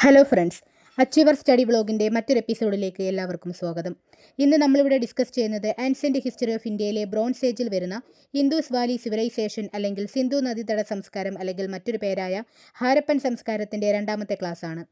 Hello friends, achiever study വ്ളോഗിൻ്റെ മറ്റൊരു എപ്പിസോഡിലേക്ക് എല്ലാവർക്കും സ്വാഗതം. ഇന്ന് നമ്മളിവിടെ ഡിസ്കസ് ചെയ്യുന്നത് ആൻഷ്യൻ്റ് ഹിസ്റ്ററി ഓഫ് ഇന്ത്യയിലെ ബ്രോൺസ് ഏജിൽ വരുന്ന ഇൻഡസ് വാലി സിവിലൈസേഷൻ അല്ലെങ്കിൽ സിന്ധു നദീതട സംസ്കാരം അല്ലെങ്കിൽ മറ്റൊരു പേരായ ഹാരപ്പൻ സംസ്കാരത്തിൻ്റെ രണ്ടാമത്തെ ക്ലാസ്സാണ്.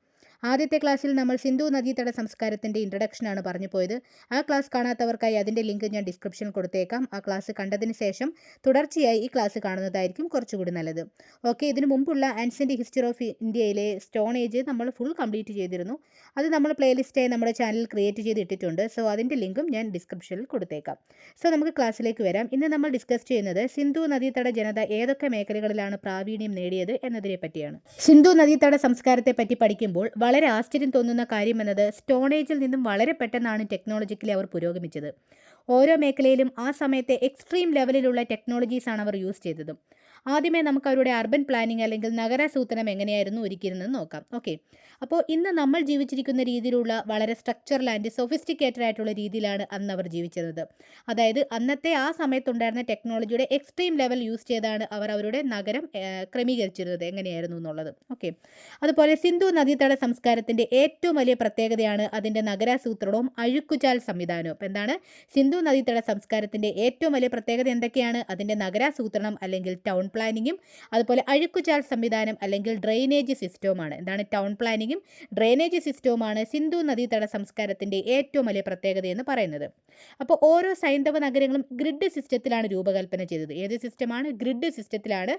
ആദ്യത്തെ ക്ലാസ്സിൽ നമ്മൾ സിന്ധു നദീതട സംസ്കാരത്തിൻ്റെ ഇൻട്രഡക്ഷനാണ് പറഞ്ഞു പോയത്. ആ ക്ലാസ് കാണാത്തവർക്കായി അതിൻ്റെ ലിങ്ക് ഞാൻ ഡിസ്ക്രിപ്ഷനിൽ കൊടുത്തേക്കാം. ആ ക്ലാസ് കണ്ടതിന് ശേഷം തുടർച്ചയായി ഈ ക്ലാസ് കാണുന്നതായിരിക്കും കുറച്ചുകൂടി നല്ലത്. ഓക്കെ, ഇതിനു മുമ്പുള്ള ആൻഷ്യൻ്റ് ഹിസ്റ്ററി ഓഫ് ഇന്ത്യയിലെ സ്റ്റോൺ ഏജ് നമ്മൾ ഫുൾ കംപ്ലീറ്റ് ചെയ്തിരുന്നു. അത് നമ്മൾ പ്ലേലിസ്റ്റായി നമ്മുടെ ചാനൽ ക്രിയേറ്റ് ചെയ്തിട്ടിട്ടുണ്ട്. സോ അതിൻ്റെ ലിങ്കും ഞാൻ ഡിസ്ക്രിപ്ഷനിൽ കൊടുത്തേക്കാം. സോ നമുക്ക് ക്ലാസ്സിലേക്ക് വരാം. ഇന്ന് നമ്മൾ ഡിസ്കസ് ചെയ്യുന്നത് സിന്ധു നദീതട ജനത ഏതൊക്കെ മേഖലകളിലാണ് പ്രാവീണ്യം നേടിയത് എന്നതിനെ പറ്റിയാണ്. സിന്ധു നദീതട സംസ്കാരത്തെ പറ്റി പഠിക്കുമ്പോൾ വളരെ ആശ്ചര്യം തോന്നുന്ന കാര്യമെന്നത് സ്റ്റോൺ ഏജിൽ നിന്നും വളരെ പെട്ടെന്നാണ് ടെക്നോളജിക്കലി അവർ പുരോഗമിച്ചത്. ഓരോ മേഖലയിലും ആ സമയത്തെ എക്സ്ട്രീം ലെവലിലുള്ള ടെക്നോളജീസാണ് അവർ യൂസ് ചെയ്തത്. ആദ്യമേ നമുക്ക് അവരുടെ അർബൻ പ്ലാനിങ് അല്ലെങ്കിൽ നഗരാസൂത്രണം എങ്ങനെയായിരുന്നു ഒരുക്കിയിരുന്നത് നോക്കാം. ഓക്കെ, അപ്പോൾ ഇന്ന് നമ്മൾ ജീവിച്ചിരിക്കുന്ന രീതിയിലുള്ള വളരെ സ്ട്രക്ചറൽ ആൻഡ് സൊഫിസ്റ്റിക്കേറ്റഡ് ആയിട്ടുള്ള രീതിയിലാണ് അന്ന് അവർ ജീവിച്ചിരുന്നത്. അതായത് അന്നത്തെ ആ സമയത്തുണ്ടായിരുന്ന ടെക്നോളജിയുടെ എക്സ്ട്രീം ലെവൽ യൂസ് ചെയ്താണ് അവർ അവരുടെ നഗരം ക്രമീകരിച്ചിരുന്നത് എങ്ങനെയായിരുന്നു എന്നുള്ളത്. ഓക്കെ, അതുപോലെ സിന്ധു നദീതട സംസ്കാരത്തിൻ്റെ ഏറ്റവും വലിയ പ്രത്യേകതയാണ് അതിൻ്റെ നഗരാസൂത്രണവും അഴുക്കുചാൽ സംവിധാനവും. അപ്പോൾ എന്താണ് സിന്ധു നദീതട സംസ്കാരത്തിൻ്റെ ഏറ്റവും വലിയ പ്രത്യേകത എന്തൊക്കെയാണ്? അതിൻ്റെ നഗരാസൂത്രണം അല്ലെങ്കിൽ ടൗൺ പ്ലാനിങ്ങും അതുപോലെ അഴുക്കുചാൽ സംവിധാനം അല്ലെങ്കിൽ ഡ്രെയിനേജ് സിസ്റ്റവുമാണ്. എന്താണ് ടൗൺ പ്ലാനിങ്ങും ഡ്രെയിനേജ് സിസ്റ്റവുമാണ് സിന്ധു നദീതട സംസ്കാരത്തിൻ്റെ ഏറ്റവും വലിയ പ്രത്യേകത എന്ന് പറയുന്നത്. അപ്പോൾ ഓരോ സൈന്ധവ നഗരങ്ങളും ഗ്രിഡ് സിസ്റ്റത്തിലാണ് രൂപകൽപ്പന ചെയ്തത്. ഏത് സിസ്റ്റമാണ്? ഗ്രിഡ് സിസ്റ്റത്തിലാണ്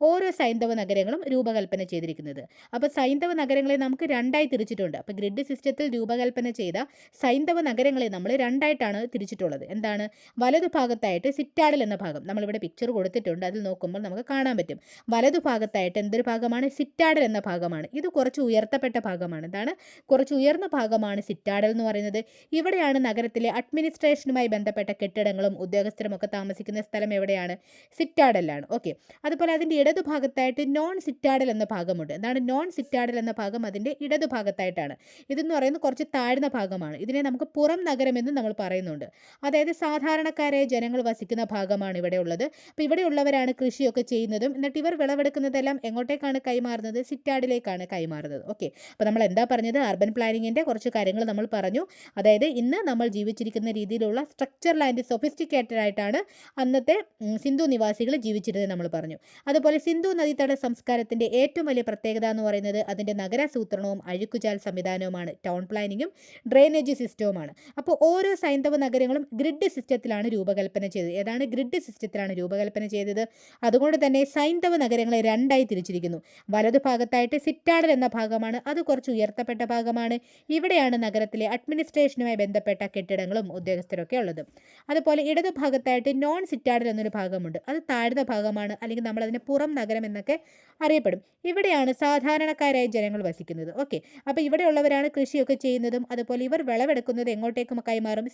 ഓരോ സൈന്ധവ നഗരങ്ങളും രൂപകൽപ്പന ചെയ്തിരിക്കുന്നത്. അപ്പോൾ സൈന്ധവ നഗരങ്ങളെ നമുക്ക് രണ്ടായി തിരിച്ചിട്ടുണ്ട്. അപ്പോൾ ഗ്രിഡ് സിസ്റ്റത്തിൽ രൂപകൽപ്പന ചെയ്ത സൈന്ധവ നഗരങ്ങളെ നമ്മൾ രണ്ടായിട്ടാണ് തിരിച്ചിട്ടുള്ളത്. എന്താണ്? വലതുഭാഗത്തായിട്ട് സിറ്റാഡൽ എന്ന ഭാഗം, നമ്മളിവിടെ പിക്ചർ കൊടുത്തിട്ടുണ്ട്, അതിൽ നോക്കുമ്പോൾ നമുക്ക് കാണാൻ പറ്റും. വലതുഭാഗത്തായിട്ട് എന്തൊരു ഭാഗമാണ്? സിറ്റാഡൽ എന്ന ഭാഗമാണ്. ഇത് കുറച്ച് ഉയർത്തപ്പെട്ട ഭാഗമാണ്. എന്താണ്? കുറച്ച് ഉയർന്ന ഭാഗമാണ് സിറ്റാഡൽ എന്ന് പറയുന്നത്. ഇവിടെയാണ് നഗരത്തിലെ അഡ്മിനിസ്ട്രേഷനുമായി ബന്ധപ്പെട്ട കെട്ടിടങ്ങളും ഉദ്യോഗസ്ഥരും ഒക്കെ താമസിക്കുന്ന സ്ഥലം എവിടെയാണ്? സിറ്റാഡലാണ്. ഓക്കെ, അതുപോലെ അതിൻ്റെ ഇടതുഭാഗത്തായിട്ട് നോൺ സിറ്റാഡൽ എന്ന ഭാഗമുണ്ട്. എന്താണ് നോൺ സിറ്റാഡൽ എന്ന ഭാഗം? അതിൻ്റെ ഇടതുഭാഗത്തായിട്ടാണ്. ഇതെന്ന് പറയുന്നത് കുറച്ച് താഴ്ന്ന ഭാഗമാണ്. ഇതിനെ നമുക്ക് പുറം നഗരമെന്ന് നമ്മൾ പറയുന്നുണ്ട്. അതായത് സാധാരണക്കാരായ ജനങ്ങൾ വസിക്കുന്ന ഭാഗമാണ് ഇവിടെ ഉള്ളത്. അപ്പോൾ ഇവിടെയുള്ളവരാണ് കൃഷിയൊക്കെ ചെയ്യുന്നതും എന്നിട്ട് ഇവർ വിളവെടുക്കുന്നതെല്ലാം എങ്ങോട്ടേക്കാണ് കൈമാറുന്നത്? സിറ്റാഡിലേക്കാണ് കൈമാറുന്നത്. ഓക്കെ, അപ്പോൾ നമ്മൾ എന്താ പറഞ്ഞത്? അർബൻ പ്ലാനിങ്ങിൻ്റെ കുറച്ച് കാര്യങ്ങൾ നമ്മൾ പറഞ്ഞു. അതായത് ഇന്ന് നമ്മൾ ജീവിച്ചിരിക്കുന്ന രീതിയിലുള്ള സ്ട്രക്ചറൽ ആൻഡ് സൊഫിസ്റ്റിക്കേറ്റഡ് ആയിട്ടാണ് അന്നത്തെ സിന്ധു നിവാസികൾ ജീവിച്ചിരുന്നത് നമ്മൾ പറഞ്ഞു. അതുപോലെ സിന്ധു നദീതട സംസ്കാരത്തിൻ്റെ ഏറ്റവും വലിയ പ്രത്യേകത എന്ന് പറയുന്നത് അതിൻ്റെ നഗരാസൂത്രണവും അഴുക്കുചാൽ സംവിധാനവുമാണ്. Town പ്ലാനിങ്ങും drainage സിസ്റ്റവുമാണ്. അപ്പോൾ ഓരോ സൈന്ധവ നഗരങ്ങളും ഗ്രിഡ് സിസ്റ്റത്തിലാണ് രൂപകൽപ്പന ചെയ്തത്. ഏതാണ്? ഗ്രിഡ് സിസ്റ്റത്തിലാണ് രൂപകൽപ്പന ചെയ്തത്. അതുകൊണ്ട് തന്നെ സൈന്ധവ നഗരങ്ങളെ രണ്ടായി തിരിച്ചിരിക്കുന്നു. വലതുഭാഗത്തായിട്ട് സിറ്റാഡൽ എന്ന ഭാഗമാണ്. അത് കുറച്ച് ഉയർത്തപ്പെട്ട ഭാഗമാണ്. ഇവിടെയാണ് നഗരത്തിലെ അഡ്മിനിസ്ട്രേഷനുമായി ബന്ധപ്പെട്ട കെട്ടിടങ്ങളും ഉദ്യോഗസ്ഥരൊക്കെ ഉള്ളത്. അതുപോലെ ഇടതുഭാഗത്തായിട്ട് നോൺ സിറ്റാഡൽ എന്നൊരു ഭാഗമുണ്ട്. അത് താഴ്ന്ന ഭാഗമാണ്, അല്ലെങ്കിൽ നമ്മളതിനെ പുറം നഗരം എന്നൊക്കെ അറിയപ്പെടും. ഇവിടെയാണ് സാധാരണക്കാരായ ജനങ്ങൾ വസിക്കുന്നത്. ഓക്കെ, അപ്പോൾ ഇവിടെയുള്ളവരാണ് കൃഷിയൊക്കെ ചെയ്യുന്നതും അതുപോലെ ഇവർ വിളവെടുക്കുന്നത് എങ്ങോട്ടേക്കും കൈമാറും?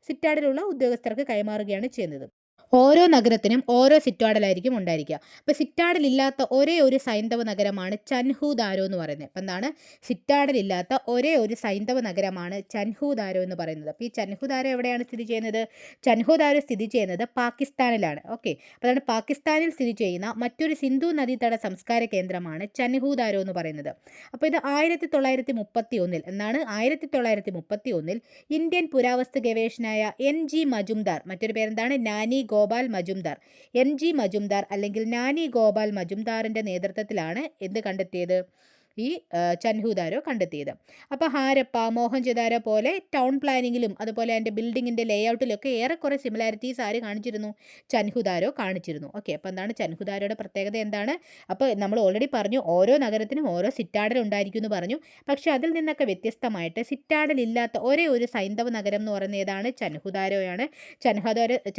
സിറ്റാഡിലുള്ള ഉദ്യോഗസ്ഥർക്ക് കൈമാറുകയാണ് ചെയ്യുന്നത്. ഓരോ നഗരത്തിനും ഓരോ സിറ്റാഡലായിരിക്കും ഉണ്ടായിരിക്കുക. അപ്പോൾ സിറ്റാഡൽ ഇല്ലാത്ത ഒരേ ഒരു സൈന്ധവ നഗരമാണ് ചൻഹുദാരോ എന്ന് പറയുന്നത്. അപ്പം എന്താണ്? സിറ്റാഡൽ ഇല്ലാത്ത ഒരേ ഒരു സൈന്ധവ നഗരമാണ് ചൻഹുദാരോ എന്ന് പറയുന്നത്. അപ്പോൾ ഈ ചൻഹുദാരോ എവിടെയാണ് സ്ഥിതി ചെയ്യുന്നത്? ചൻഹുദാരോ സ്ഥിതി ചെയ്യുന്നത് പാകിസ്ഥാനിലാണ്. ഓക്കെ, അപ്പോൾ അതാണ് പാകിസ്ഥാനിൽ സ്ഥിതി ചെയ്യുന്ന മറ്റൊരു സിന്ധു നദീതട സംസ്കാര കേന്ദ്രമാണ് ചൻഹുദാരോ എന്ന് പറയുന്നത്. അപ്പോൾ ഇത് 1931 എന്നാണ് 1931 ഇന്ത്യൻ പുരാവസ്തു ഗവേഷകനായ NG മജുംദാർ, മറ്റൊരു പേരെന്താണ്? നാനി ഗോപാൽ മജുംദാർ, NG മജുംദാർ അല്ലെങ്കിൽ നാനി ഗോപാൽ മജുംദാറിൻ്റെ നേതൃത്വത്തിലാണ് എന്ത് കണ്ടെത്തിയത്? ഈ ചൻഹുദാരോ കണ്ടെത്തിയത്. അപ്പോൾ ഹാരപ്പ, മോഹൻജദാരോ പോലെ ടൗൺ പ്ലാനിങ്ങിലും അതുപോലെ അതിൻ്റെ ബിൽഡിങ്ങിൻ്റെ ലേഔട്ടിലൊക്കെ ഏറെക്കുറെ സിമിലാരിറ്റീസ് ആര് കാണിച്ചിരുന്നു? ചൻഹുദാരോ കാണിച്ചിരുന്നു. ഓക്കെ, അപ്പോൾ എന്താണ് ചൻഹുദാരോയുടെ പ്രത്യേകത എന്താണ്? അപ്പോൾ നമ്മൾ ഓൾറെഡി പറഞ്ഞു ഓരോ നഗരത്തിനും ഓരോ സിറ്റാഡൽ ഉണ്ടായിരിക്കും എന്ന് പറഞ്ഞു. പക്ഷേ അതിൽ നിന്നൊക്കെ വ്യത്യസ്തമായിട്ട് സിറ്റാഡൽ ഇല്ലാത്ത ഒരേ ഒരു സൈന്ധവ നഗരം എന്ന് പറയുന്നത് ഏതാണ്? ചൻഹുദാരോയാണ്.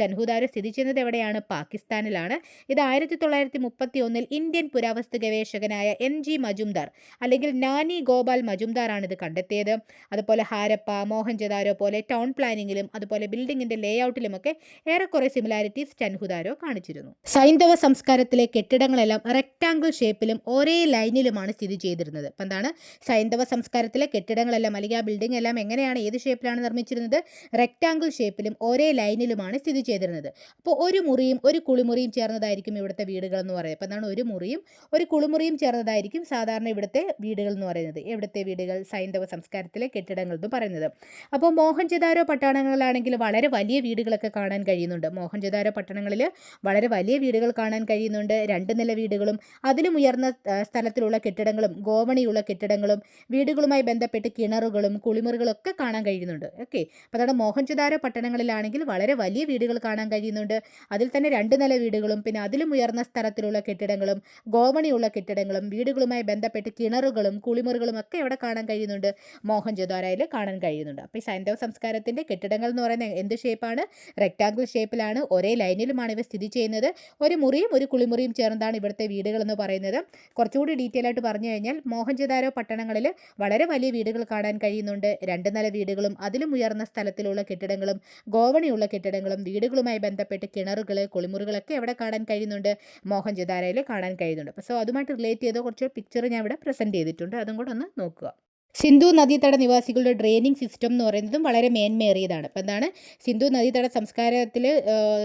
ചൻഹുദാരോ സ്ഥിതി ചെയ്യുന്നത് എവിടെയാണ്? പാകിസ്ഥാനിലാണ്. ഇത് 1931 ഇന്ത്യൻ പുരാവസ്തു ഗവേഷകനായ NG മജുംദാർ അല്ലെങ്കിൽ നാനി ഗോപാൽ മജുംദാറാണ് ഇത് കണ്ടെത്തിയത്. അതുപോലെ ഹാരപ്പ, മോഹൻജദാരോ പോലെ ടൗൺ പ്ലാനിങ്ങിലും അതുപോലെ ബിൽഡിങ്ങിൻ്റെ ലേഔട്ടിലുമൊക്കെ ഏറെക്കുറെ സിമിലാരിറ്റീസ് ചൻഹുദാരോ കാണിച്ചിരുന്നു. സൈന്ധവ സംസ്കാരത്തിലെ കെട്ടിടങ്ങളെല്ലാം റെക്ടാങ്കിൾ ഷേപ്പിലും ഒരേ ലൈനിലുമാണ് സ്ഥിതി ചെയ്തിരുന്നത്. അപ്പം എന്താണ്? സൈന്ധവ സംസ്കാരത്തിലെ കെട്ടിടങ്ങളെല്ലാം അല്ലെങ്കിൽ ആ ബിൽഡിംഗ് എല്ലാം എങ്ങനെയാണ്, ഏത് ഷേപ്പിലാണ് നിർമ്മിച്ചിരുന്നത്? റെക്ടാങ്കിൾ ഷേപ്പിലും ഒരേ ലൈനിലുമാണ് സ്ഥിതി ചെയ്തിരുന്നത്. അപ്പോൾ ഒരു മുറിയും ഒരു കുളിമുറിയും ചേർന്നതായിരിക്കും ഇവിടുത്തെ വീടുകൾ എന്ന് പറയുന്നത്. അപ്പം എന്താണ്? ഒരു മുറിയും ഒരു കുളിമുറിയും ചേർന്നതായിരിക്കും സാധാരണ ഇവിടുത്തെ ഇവിടുത്തെ വീടുകൾ എന്ന് പറയുന്നത്. എവിടുത്തെ വീടുകൾ? സൈന്ധവ സംസ്കാരത്തിലെ കെട്ടിടങ്ങൾ എന്ന് പറയുന്നത്. അപ്പോൾ മോഹൻജൊദാരോ പട്ടണങ്ങളിലാണെങ്കിൽ വളരെ വലിയ വീടുകളൊക്കെ കാണാൻ കഴിയുന്നുണ്ട്. മോഹൻജൊദാരോ പട്ടണങ്ങളിൽ വളരെ വലിയ വീടുകൾ കാണാൻ കഴിയുന്നുണ്ട്. 2 നില വീടുകളും അതിലും ഉയർന്ന സ്ഥലത്തിലുള്ള കെട്ടിടങ്ങളും ഗോവണിയുള്ള കെട്ടിടങ്ങളും വീടുകളുമായി ബന്ധപ്പെട്ട് കിണറുകളും കുളിമുറികളൊക്കെ കാണാൻ കഴിയുന്നുണ്ട്. ഓക്കെ, അപ്പോൾ അതാണ് മോഹൻജൊദാരോ പട്ടണങ്ങളിലാണെങ്കിൽ വളരെ വലിയ വീടുകൾ കാണാൻ കഴിയുന്നുണ്ട്. അതിൽ തന്നെ 2 നില വീടുകളും പിന്നെ അതിലും ഉയർന്ന സ്ഥലത്തിലുള്ള കെട്ടിടങ്ങളും ഗോവണിയുള്ള കെട്ടിടങ്ങളും വീടുകളുമായി ബന്ധപ്പെട്ട് കിണറുകളും കുളിമുറികളും ഒക്കെ ഇവിടെ കാണാൻ കഴിയുന്നുണ്ട്. മോഹൻജൊദാരോയിൽ കാണാൻ കഴിയുന്നുണ്ട്. അപ്പോൾ ഈ സൈന്ധവ സംസ്കാരത്തിൻ്റെ കെട്ടിടങ്ങൾ എന്ന് പറയുന്നത് എന്ത് ഷേപ്പാണ്? റെക്റ്റാങ്കിൾ ഷേപ്പിലാണ്. ഒരേ ലൈനിലുമാണ് ഇവ സ്ഥിതി ചെയ്യുന്നത്. ഒരു മുറിയും ഒരു കുളിമുറിയും ചേർന്നതാണ് ഇവിടുത്തെ വീടുകൾ എന്ന് പറയുന്നത്. കുറച്ചുകൂടി ഡീറ്റെയിൽ ആയിട്ട് പറഞ്ഞു കഴിഞ്ഞാൽ മോഹൻജൊദാരോ പട്ടണങ്ങളിൽ വളരെ വലിയ വീടുകൾ കാണാൻ കഴിയുന്നുണ്ട്. 2 നില വീടുകളും അതിലും ഉയർന്ന സ്ഥലത്തിലുള്ള കെട്ടിടങ്ങളും ഗോവണിയുള്ള കെട്ടിടങ്ങളും വീടുകളുമായി ബന്ധപ്പെട്ട് കിണറുകൾ കുളിമുറികളൊക്കെ ഇവിടെ കാണാൻ കഴിയുന്നുണ്ട്. മോഹൻജൊദാരോയിൽ കാണാൻ കഴിയുന്നുണ്ട്. അപ്പോൾ അതുമായിട്ട് റിലേറ്റ് ചെയ്ത കുറച്ച് പിക്ചർ ഞാൻ ഇവിടെ പ്രസൻറ്റ് ചെയ്തിട്ടുണ്ട്. അതും കൂടെ ഒന്ന് നോക്കുക. സിന്ധു നദീതട നിവാസികളുടെ ഡ്രെയിനിങ് സിസ്റ്റം എന്ന് പറയുന്നതും വളരെ മേന്മേറിയതാണ്. അപ്പോൾ എന്താണ്? സിന്ധു നദീതട സംസ്കാരത്തിൽ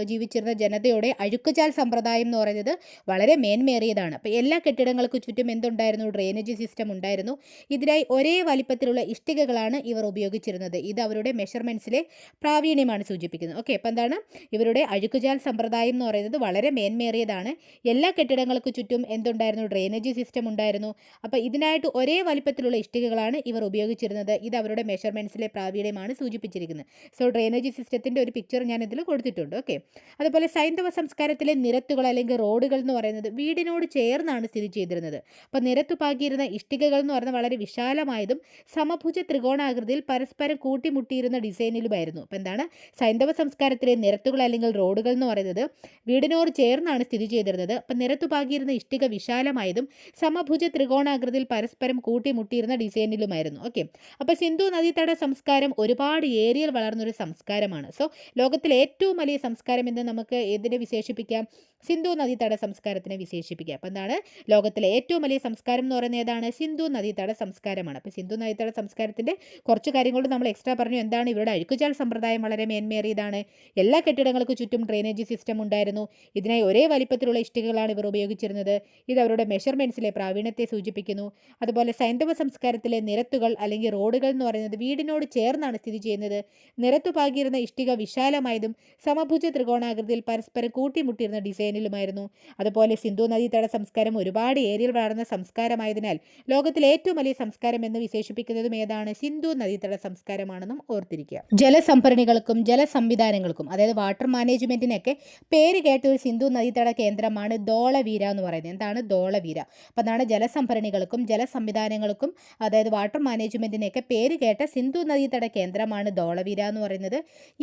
ജീവിച്ചിരുന്ന ജനതയുടെ അഴുക്കുചാൽ സമ്പ്രദായം എന്ന് പറയുന്നത് വളരെ മേന്മേറിയതാണ്. അപ്പോൾ എല്ലാ കെട്ടിടങ്ങൾക്ക് ചുറ്റും എന്തുണ്ടായിരുന്നു? ഡ്രെയിനേജ് സിസ്റ്റം ഉണ്ടായിരുന്നു. ഇതിനായി ഒരേ വലിപ്പത്തിലുള്ള ഇഷ്ടികകളാണ് ഇവർ ഉപയോഗിച്ചിരുന്നത്. ഇത് അവരുടെ മെഷർമെൻറ്റ്സിലെ പ്രാവീണ്യമാണ് സൂചിപ്പിക്കുന്നത്. ഓക്കെ, അപ്പോൾ എന്താണ്? ഇവരുടെ അഴുക്കുചാൽ സമ്പ്രദായം എന്ന് പറയുന്നത് വളരെ മേന്മേറിയതാണ്. എല്ലാ കെട്ടിടങ്ങൾക്ക് ചുറ്റും എന്തുണ്ടായിരുന്നു? ഡ്രെയിനേജ് സിസ്റ്റം ഉണ്ടായിരുന്നു. അപ്പോൾ ഇതിനായിട്ട് ഒരേ വലിപ്പത്തിലുള്ള ഇഷ്ടികകളാണ് ഇവർ ഉപയോഗിച്ചിരുന്നത്. ഇത് അവരുടെ മെഷർമെൻറ്റ്സിലെ പ്രാവീണ്യമാണ് സൂചിപ്പിച്ചിരിക്കുന്നത്. സോ ഡ്രെയിനേജ് സിസ്റ്റത്തിൻ്റെ ഒരു പിക്ചർ ഞാൻ ഇതിൽ കൊടുത്തിട്ടുണ്ട്. ഓക്കെ, അതുപോലെ സൈന്ധവ സംസ്കാരത്തിലെ നിരത്തുകൾ അല്ലെങ്കിൽ റോഡുകൾ എന്ന് പറയുന്നത് വീടിനോട് ചേർന്നാണ് സ്ഥിതി ചെയ്തിരുന്നത്. അപ്പോൾ നിരത്തു പാകിയിരുന്ന ഇഷ്ടികകൾ എന്ന് പറയുന്നത് വളരെ വിശാലമായതും സമഭുജ ത്രികോണാകൃതിയിൽ പരസ്പരം കൂട്ടിമുട്ടിയിരുന്ന ഡിസൈനിലുമായിരുന്നു. അപ്പോൾ എന്താണ്? സൈന്ധവ സംസ്കാരത്തിലെ നിരത്തുകൾ അല്ലെങ്കിൽ റോഡുകൾ എന്ന് പറയുന്നത് വീടിനോട് ചേർന്നാണ് സ്ഥിതി ചെയ്തിരുന്നത്. അപ്പം നിരത്തു പാകിയിരുന്ന ഇഷ്ടിക വിശാലമായതും സമഭുജ ത്രികോണാകൃതിയിൽ പരസ്പരം കൂട്ടിമുട്ടിയിരുന്ന ഡിസൈനിലും ആയിരുന്നു. ഓക്കെ, അപ്പോൾ സിന്ധു നദീതട സംസ്കാരം ഒരുപാട് ഏരിയയിൽ വളർന്നൊരു സംസ്കാരമാണ്. സോ ലോകത്തിലെ ഏറ്റവും വലിയ സംസ്കാരം എന്ന് നമുക്ക് ഏതിനെ വിശേഷിപ്പിക്കാം? സിന്ധു നദീതട സംസ്കാരത്തിനെ വിശേഷിപ്പിക്കാം. അപ്പോൾ എന്താണ്? ലോകത്തിലെ ഏറ്റവും വലിയ സംസ്കാരം എന്ന് പറയുന്നത് ഏതാണ്? സിന്ധു നദീതട സംസ്കാരമാണ്. അപ്പോൾ സിന്ധു നദീതട സംസ്കാരത്തിൻ്റെ കുറച്ച് കാര്യങ്ങൾ നമ്മൾ എക്സ്ട്രാ പറഞ്ഞു. എന്താണ്? ഇവരുടെ അഴുക്കുചാൽ സമ്പ്രദായം വളരെ മേന്മേറിയതാണ്. എല്ലാ കെട്ടിടങ്ങൾക്ക് ചുറ്റും ഡ്രെയിനേജ് സിസ്റ്റം ഉണ്ടായിരുന്നു. ഇതിനായി ഒരേ വലിപ്പത്തിലുള്ള ഇഷ്ടികകളാണ് ഇവർ ഉപയോഗിച്ചിരുന്നത്. ഇത് അവരുടെ മെഷർമെൻറ്റ്സിലെ പ്രാവീണ്യത്തെ സൂചിപ്പിക്കുന്നു. അതുപോലെ സൈന്ധവ സംസ്കാരത്തിലെ നിരത്തുകൾ അല്ലെങ്കിൽ റോഡുകൾ എന്ന് പറയുന്നത് വീടിനോട് ചേർന്നാണ് സ്ഥിതി ചെയ്യുന്നത്. നിരത്തു പാകിയിരുന്ന ഇഷ്ടിക വിശാലമായതും സമഭുജ ത്രികോണാകൃതിയിൽ പരസ്പരം കൂട്ടിമുട്ടിയിരുന്ന ഡിസൈനിലുമായിരുന്നു. അതുപോലെ സിന്ധു നദീതട സംസ്കാരം ഒരുപാട് ഏരിയയിൽ വളർന്ന സംസ്കാരമായതിനാൽ ലോകത്തിലെ ഏറ്റവും വലിയ സംസ്കാരം എന്ന് വിശേഷിപ്പിക്കുന്നതും ഏതാണ്? സിന്ധു നദീതട സംസ്കാരമാണെന്നും ഓർത്തിരിക്കുക. ജലസംഭരണികൾക്കും ജലസംവിധാനങ്ങൾക്കും അതായത് വാട്ടർ മാനേജ്മെൻറ്റിനൊക്കെ പേര് കേട്ട ഒരു സിന്ധു നദീതട കേന്ദ്രമാണ് ധോളവീര എന്ന് പറയുന്നത്. എന്താണ്? ധോളവീര. അപ്പോൾ അതാണ് ജലസംഭരണികൾക്കും ജലസംവിധാനങ്ങൾക്കും അതായത് വാട്ടർ മാനേജ്മെൻറ്റിനെയൊക്കെ പേര് കേട്ട സിന്ധു നദീതട കേന്ദ്രമാണ് ധോളവീര എന്ന് പറയുന്നത്.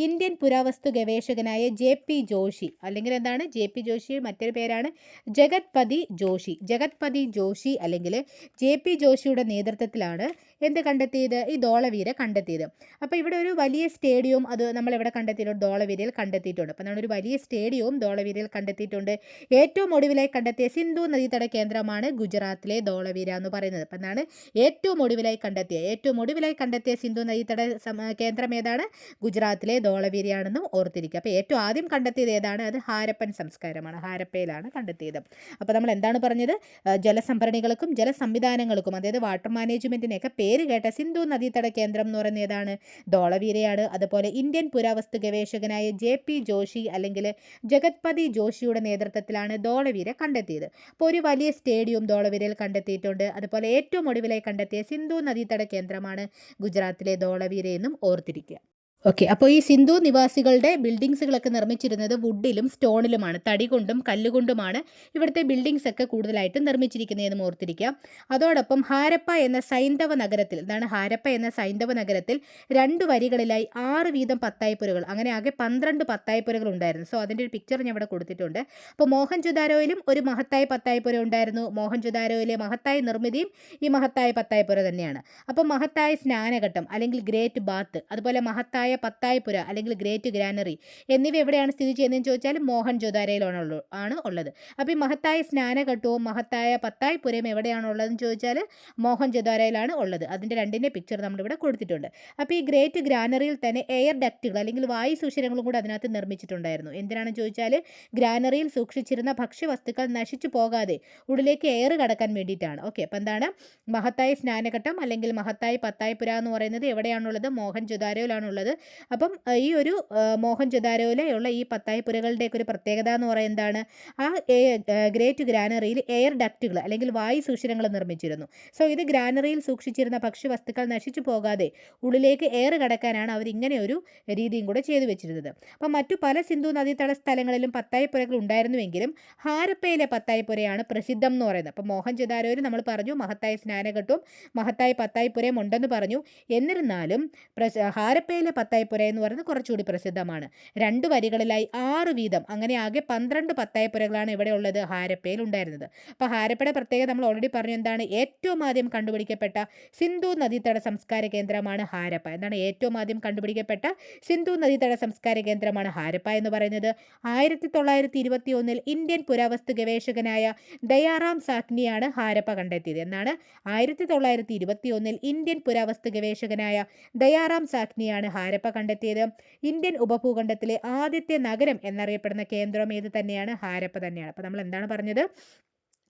ഇന്ത്യൻ പുരാവസ്തു ഗവേഷകനായ JP ജോഷി അല്ലെങ്കിൽ എന്താണ്? JP ജോഷി മറ്റൊരു പേരാണ് ജഗത്പതി ജോഷി. ജഗത്പതി ജോഷി അല്ലെങ്കിൽ JP ജോഷിയുടെ നേതൃത്വത്തിലാണ് എന്ത് കണ്ടെത്തിയത്? ഈ ധോളവീര കണ്ടെത്തിയത്. അപ്പോൾ ഇവിടെ ഒരു വലിയ സ്റ്റേഡിയവും അത് നമ്മളിവിടെ കണ്ടെത്തിയിട്ടുണ്ട്. ധോളവീരയിൽ കണ്ടെത്തിയിട്ടുണ്ട്. അപ്പോൾ നമ്മളൊരു വലിയ സ്റ്റേഡിയവും ധോളവീരയിൽ കണ്ടെത്തിയിട്ടുണ്ട്. ഏറ്റവും ഒടുവിലായി കണ്ടെത്തിയ സിന്ധു നദീതട കേന്ദ്രമാണ് ഗുജറാത്തിലെ ധോളവീര എന്ന് പറയുന്നത്. അപ്പോൾ എന്താണ്? ഏറ്റവും ഒടുവിലായി കണ്ടെത്തിയ സിന്ധു നദീതട കേന്ദ്രം ഏതാണ്? ഗുജറാത്തിലെ ധോളവീരയാണെന്നും ഓർത്തിരിക്കുക. അപ്പോൾ ഏറ്റവും ആദ്യം കണ്ടെത്തിയത് ഏതാണ്? അത് ഹാരപ്പൻ സംസ്കാരമാണ്. ഹാരപ്പയിലാണ് കണ്ടെത്തിയത്. അപ്പോൾ നമ്മൾ എന്താണ് പറഞ്ഞത്? ജലസംഭരണികൾക്കും ജലസംവിധാനങ്ങൾക്കും അതായത് വാട്ടർ മാനേജ്മെൻറ്റിനെയൊക്കെ പേര് കേട്ട സിന്ധു നദീതട കേന്ദ്രം എന്ന് പറയുന്നത് ഏതാണ്? ധോളവീരയാണ്. അതുപോലെ ഇന്ത്യൻ പുരാവസ്തു ഗവേഷകനായ JP ജോഷി അല്ലെങ്കിൽ ജഗത്പതി ജോഷിയുടെ നേതൃത്വത്തിലാണ് ധോളവീര കണ്ടെത്തിയത്. അപ്പോൾ ഒരു വലിയ സ്റ്റേഡിയം ധോളവീരയിൽ കണ്ടെത്തിയിട്ടുണ്ട്. അതുപോലെ ഏറ്റവും ഒടുവിലായി കണ്ടെത്തിയ സിന്ധു നദീതട കേന്ദ്രമാണ് ഗുജറാത്തിലെ ധോളവീര എന്നും ഓർത്തിരിക്കുക. ഓക്കെ, അപ്പോൾ ഈ സിന്ധു നിവാസികളുടെ ബിൽഡിങ്സുകളൊക്കെ നിർമ്മിച്ചിരുന്നത് വുഡിലും സ്റ്റോണിലുമാണ്. തടി കൊണ്ടും കല്ലുകൊണ്ടുമാണ് ഇവിടുത്തെ ബിൽഡിങ്സ് ഒക്കെ കൂടുതലായിട്ട് നിർമ്മിച്ചിരിക്കുന്നതെന്ന് ഓർത്തിരിക്കുക. അതോടൊപ്പം ഹാരപ്പ എന്ന സൈന്ധവ നഗരത്തിൽ 2 വരികളിലായി 6 വീതം പത്തായപ്പുരകൾ, അങ്ങനെ ആകെ 12 പത്തായപ്പുരകൾ ഉണ്ടായിരുന്നു. സോ അതിൻ്റെ ഒരു പിക്ചർ ഞാൻ ഇവിടെ കൊടുത്തിട്ടുണ്ട്. അപ്പോൾ മോഹൻജൊദാരോയിലും ഒരു മഹത്തായ പത്തായപ്പുര ഉണ്ടായിരുന്നു. മോഹൻജൊദാരോയിലെ മഹത്തായ നിർമ്മിതിയും ഈ മഹത്തായ പത്തായപ്പുര തന്നെയാണ്. അപ്പോൾ മഹത്തായ സ്നാനഘട്ടം അല്ലെങ്കിൽ ഗ്രേറ്റ് ബാത്ത്, അതുപോലെ മഹത്തായ മഹത്തായ പത്തായ്പുര അല്ലെങ്കിൽ ഗ്രേറ്റ് ഗ്രാനറി എന്നിവ എവിടെയാണ് സ്ഥിതി ചെയ്യുന്നതെന്ന് ചോദിച്ചാൽ മോഹൻജൊദാരോയിലാണ് ഉള്ളത്. അപ്പോൾ ഈ മഹത്തായ സ്നാനഘട്ടവും മഹത്തായ പത്തായ്പുരയും എവിടെയാണ് ഉള്ളതെന്ന് ചോദിച്ചാൽ മോഹൻജൊദാരോയിലാണ് ഉള്ളത്. അതിൻ്റെ രണ്ടിൻ്റെ പിക്ചർ നമ്മളിവിടെ കൊടുത്തിട്ടുണ്ട്. അപ്പോൾ ഈ ഗ്രേറ്റ് ഗ്രാനറിയിൽ തന്നെ എയർ ഡക്റ്റുകൾ അല്ലെങ്കിൽ വായു സുഷിരങ്ങളും കൂടെ അതിനകത്ത് നിർമ്മിച്ചിട്ടുണ്ടായിരുന്നു. എന്തിനാണെന്ന് ചോദിച്ചാൽ ഗ്രാനറിയിൽ സൂക്ഷിച്ചിരുന്ന ഭക്ഷ്യവസ്തുക്കൾ നശിച്ചു പോകാതെ ഉള്ളിലേക്ക് എയർ കടക്കാൻ വേണ്ടിയിട്ടാണ്. ഓക്കെ, അപ്പം എന്താണ് മഹത്തായ സ്നാനഘട്ടം അല്ലെങ്കിൽ മഹത്തായ പത്തായ്പുര എന്ന് പറയുന്നത് എവിടെയാണുള്ളത്? മോഹൻജൊദാരോയിലാണുള്ളത്. അപ്പം ഈ ഒരു മോഹൻജൊദാരോയിലുള്ള ഈ പത്തായ്പുരകളുടെയൊക്കെ ഒരു പ്രത്യേകത എന്ന് പറയുന്നത് എന്താണ്? ആ ഗ്രേറ്റ് ഗ്രാനറിയിൽ എയർ ഡക്റ്റുകൾ അല്ലെങ്കിൽ വായു സുഷിരങ്ങൾ നിർമ്മിച്ചിരുന്നു. സോ ഇത് ഗ്രാനറിയിൽ സൂക്ഷിച്ചിരുന്ന ഭക്ഷ്യവസ്തുക്കൾ നശിച്ചു പോകാതെ ഉള്ളിലേക്ക് എയർ കടക്കാനാണ് അവർ ഇങ്ങനെ ഒരു രീതിയും കൂടെ ചെയ്തു വെച്ചിരുന്നത്. അപ്പം മറ്റു പല സിന്ധു നദീതട സ്ഥലങ്ങളിലും പത്തായ്പുരകൾ ഉണ്ടായിരുന്നുവെങ്കിലും ഹാരപ്പയിലെ പത്തായ്പുരയാണ് പ്രസിദ്ധം എന്ന് പറയുന്നത്. അപ്പം മോഹൻജൊദാരോയിൽ നമ്മൾ പറഞ്ഞു മഹത്തായ സ്നാനഘട്ടവും മഹത്തായ പത്തായ്പുരയും ഉണ്ടെന്ന് പറഞ്ഞു. എന്നിരുന്നാലും ഹാരപ്പയിലെ പത്തായ്പുര എന്ന് പറയുന്നത് കുറച്ചുകൂടി പ്രസിദ്ധമാണ്. 2 വരികളിലായി 6 വീതം, അങ്ങനെ ആകെ 12 പത്തായ്പുരകളാണ് ഇവിടെ ഉള്ളത്, ഹാരപ്പയിൽ ഉണ്ടായിരുന്നത്. അപ്പോൾ ഹാരപ്പയുടെ പ്രത്യേകത നമ്മൾ ഓൾറെഡി പറഞ്ഞു. എന്താണ്? ഏറ്റവും ആദ്യം കണ്ടുപിടിക്കപ്പെട്ട സിന്ധു നദീതട സംസ്കാര കേന്ദ്രമാണ് ഹാരപ്പ. എന്താണ്? ഏറ്റവും ആദ്യം കണ്ടുപിടിക്കപ്പെട്ട സിന്ധു നദീതട സംസ്കാര കേന്ദ്രമാണ് ഹാരപ്പ എന്ന് പറയുന്നത്. 1921 ഇന്ത്യൻ പുരാവസ്തു ഗവേഷകനായ ദയാറാം സാഹ്നിയാണ് ഹാരപ്പ കണ്ടെത്തിയത്. എന്നാണ്? 1921 ഇന്ത്യൻ പുരാവസ്തു ഗവേഷകനായ ദയാറാം സാഹ്നിയാണ് ഹാരപ്പ കണ്ടെത്തിയത്. ഇന്ത്യൻ ഉപഭൂഖണ്ഡത്തിലെ ആദ്യത്തെ നഗരം എന്നറിയപ്പെടുന്ന കേന്ദ്രം ഏത് തന്നെയാണ്? ഹാരപ്പ തന്നെയാണ്. അപ്പോൾ നമ്മൾ എന്താണ് പറഞ്ഞത്?